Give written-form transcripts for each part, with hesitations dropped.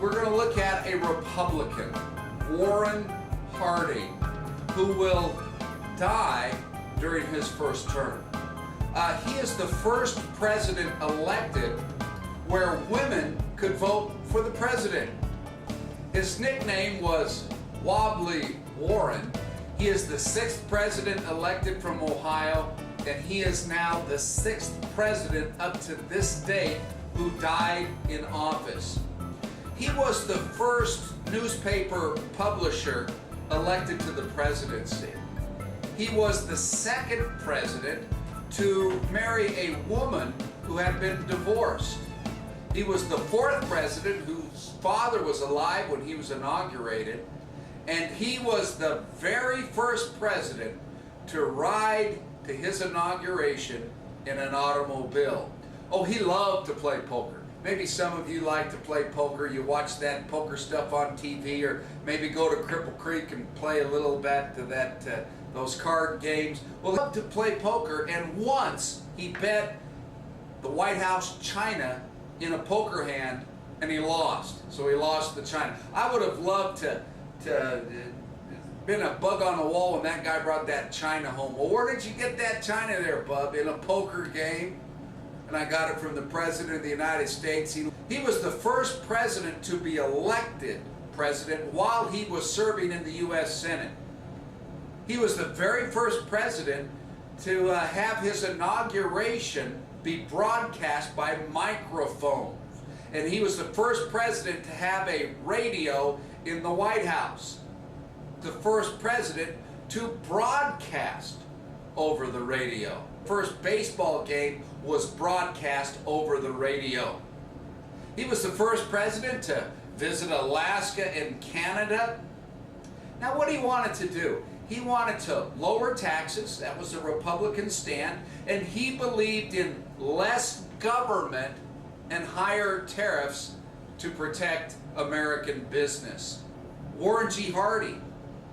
we're going to look at a Republican, Warren Harding, who will die during his first term. He is the first president elected where women could vote for the president. His nickname was Wobbly Warren. He is the 6th president elected from Ohio, and he is now the 6th president up to this date who died in office. He was the first newspaper publisher elected to the presidency. He was the 2nd president to marry a woman who had been divorced. He was the 4th president whose father was alive when he was inaugurated, and he was the very first president to ride to his inauguration in an automobile. Oh, he loved to play poker. Maybe some of you like to play poker. You watch that poker stuff on TV, or maybe go to Cripple Creek and play a little bit to that those card games. Well, he loved to play poker, and once he bet the White House china in a poker hand, and he lost. So he lost the china. I would have loved to been a bug on the wall when that guy brought that china home. Well, where did you get that china there, bub? In a poker game? And I got it from the President of the United States. He was the first president to be elected president while he was serving in the U.S. Senate. He was the very first president to have his inauguration be broadcast by microphones. And he was the first president to have a radio in the White House. The first president to broadcast over the radio. First baseball game was broadcast over the radio. He was the first president to visit Alaska and Canada. Now, what he wanted to do, he wanted to lower taxes. That was a Republican stand. And he believed in less government and higher tariffs to protect American business. Warren G. Harding,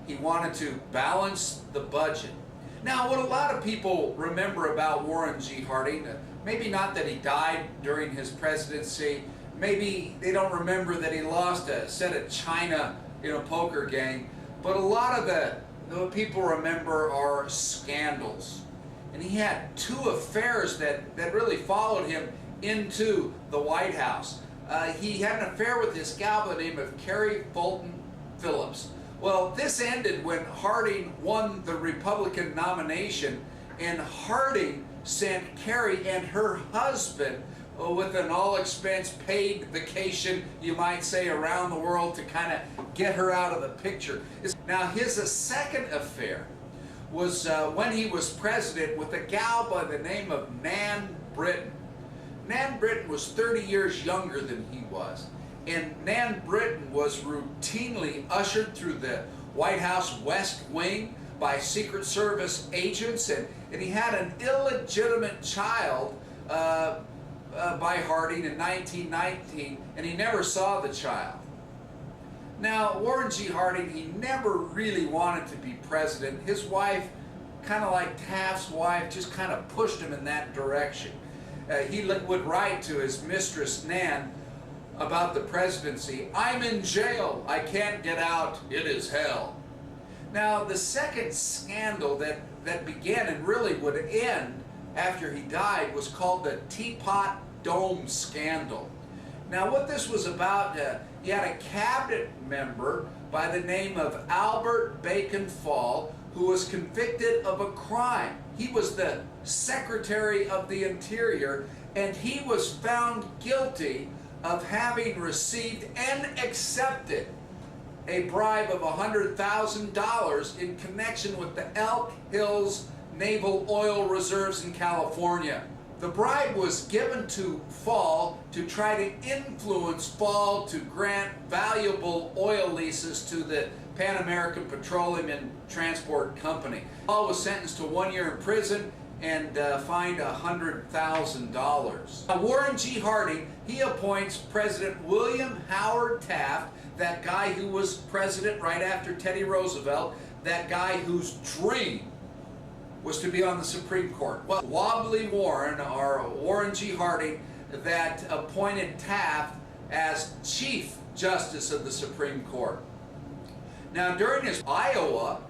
he wanted to balance the budget. Now, what a lot of people remember about Warren G. Harding, maybe not that he died during his presidency, maybe they don't remember that he lost a set of china in a poker game, but a lot of the people remember are scandals. And he had 2 affairs that really followed him into the White House. He had an affair with this gal by the name of Carrie Fulton Phillips. Well, this ended when Harding won the Republican nomination, and Harding sent Carrie and her husband with an all-expense paid vacation, you might say, around the world to kind of get her out of the picture. Now, his second affair was when he was president with a gal by the name of Nan Britton. Nan Britton was 30 years younger than he was. And Nan Britton was routinely ushered through the White House West Wing by Secret Service agents, and he had an illegitimate child by Harding in 1919, and he never saw the child. Now, Warren G. Harding, he never really wanted to be president. His wife, kind of like Taft's wife, just kind of pushed him in that direction. He would write to his mistress, Nan, about the presidency, "I'm in jail, I can't get out, it is hell." Now, the second scandal that began and really would end after he died was called the Teapot Dome scandal. Now, what this was about, he had a cabinet member by the name of Albert Bacon Fall who was convicted of a crime. He was the Secretary of the Interior, and he was found guilty of having received and accepted a bribe of $100,000 in connection with the Elk Hills Naval Oil Reserves in California. The bribe was given to Fall to try to influence Fall to grant valuable oil leases to the Pan American Petroleum and Transport Company. Fall was sentenced to 1 year in prison and fined $100,000. Warren G. Harding, he appoints President William Howard Taft, that guy who was president right after Teddy Roosevelt, that guy whose dream was to be on the Supreme Court. Well, Wobbly Warren, or Warren G. Harding, that appointed Taft as Chief Justice of the Supreme Court. Now, during his Iowa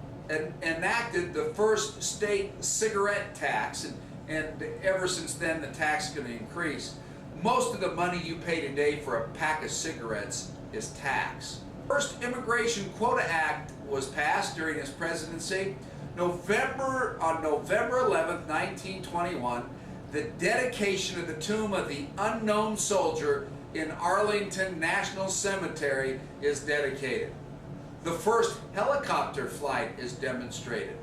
enacted the first state cigarette tax, and ever since then the tax is going to increase. Most of the money you pay today for a pack of cigarettes is tax. First Immigration Quota Act was passed during his presidency. On November 11th, 1921, the dedication of the tomb of the unknown soldier in Arlington National Cemetery is dedicated. The first helicopter flight is demonstrated.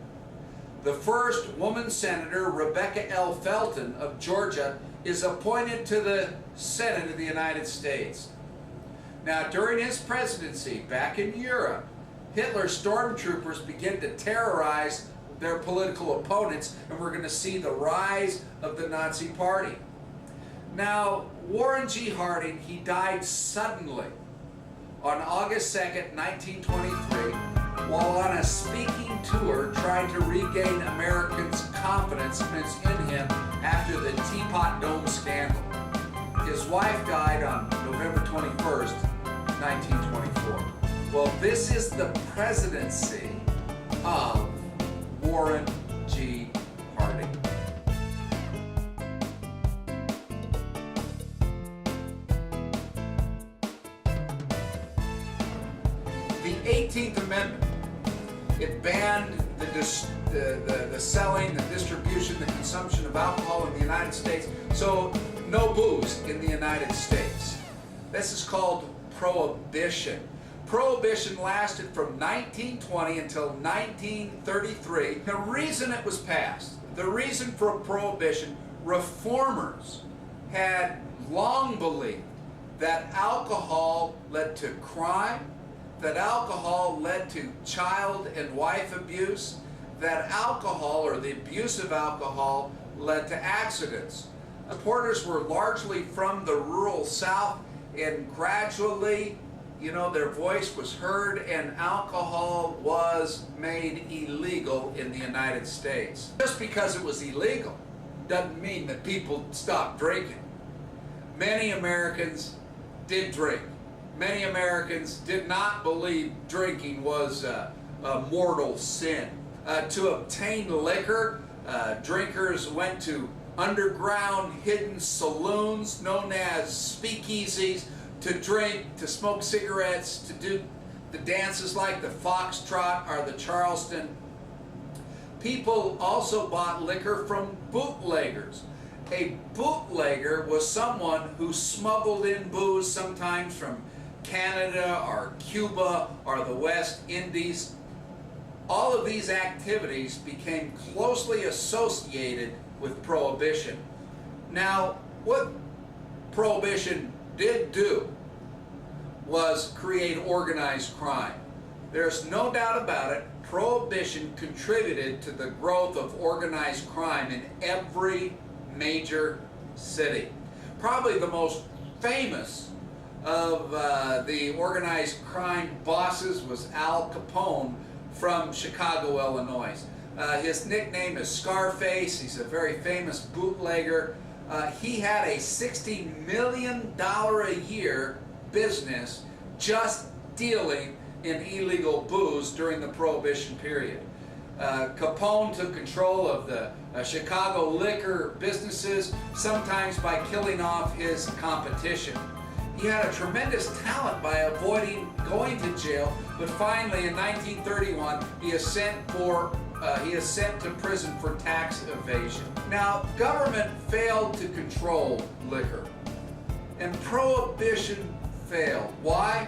The first woman senator, Rebecca L. Felton of Georgia, is appointed to the Senate of the United States. Now, during his presidency, back in Europe, Hitler's stormtroopers begin to terrorize their political opponents, and we're going to see the rise of the Nazi Party. Now, Warren G. Harding, he died suddenly on August 2nd, 1923, while on a speaking tour trying to regain Americans' confidence in him after the Teapot Dome scandal. His wife died on November 21st, 1924. Well, this is the presidency of Warren G. Harding. The 18th Amendment, it banned the selling, the distribution, the consumption of alcohol in the United States, so no booze in the United States. This is called Prohibition. Prohibition lasted from 1920 until 1933. The reason it was passed, the reason for Prohibition, reformers had long believed that alcohol led to crime, that alcohol led to child and wife abuse, that alcohol, or the abuse of alcohol, led to accidents. Supporters were largely from the rural South, and gradually, their voice was heard and alcohol was made illegal in the United States. Just because it was illegal doesn't mean that people stopped drinking. Many Americans did drink. Many Americans did not believe drinking was a mortal sin. To obtain liquor, drinkers went to underground hidden saloons known as speakeasies to drink, to smoke cigarettes, to do the dances like the foxtrot or the Charleston. People also bought liquor from bootleggers. A bootlegger was someone who smuggled in booze, sometimes from Canada or Cuba or the West Indies. All of these activities became closely associated with Prohibition. Now, what Prohibition did do was create organized crime. There's no doubt about it, Prohibition contributed to the growth of organized crime in every major city. Probably the most famous of the organized crime bosses was Al Capone from Chicago, Illinois. His nickname is Scarface. He's a very famous bootlegger. He had a $60 million a year business just dealing in illegal booze during the Prohibition period. Capone took control of the Chicago liquor businesses, sometimes by killing off his competition. He had a tremendous talent by avoiding going to jail, but finally in 1931 he is sent to prison for tax evasion. Now, government failed to control liquor, and Prohibition failed. Why?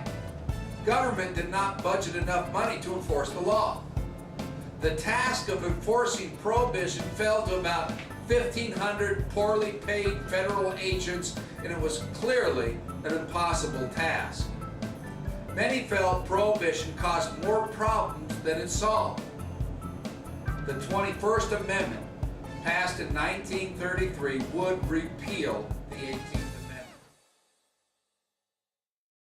Government did not budget enough money to enforce the law. The task of enforcing Prohibition fell to about 1,500 poorly paid federal agents, and it was clearly an impossible task. Many felt Prohibition caused more problems than it solved. The 21st Amendment, passed in 1933, would repeal the 18th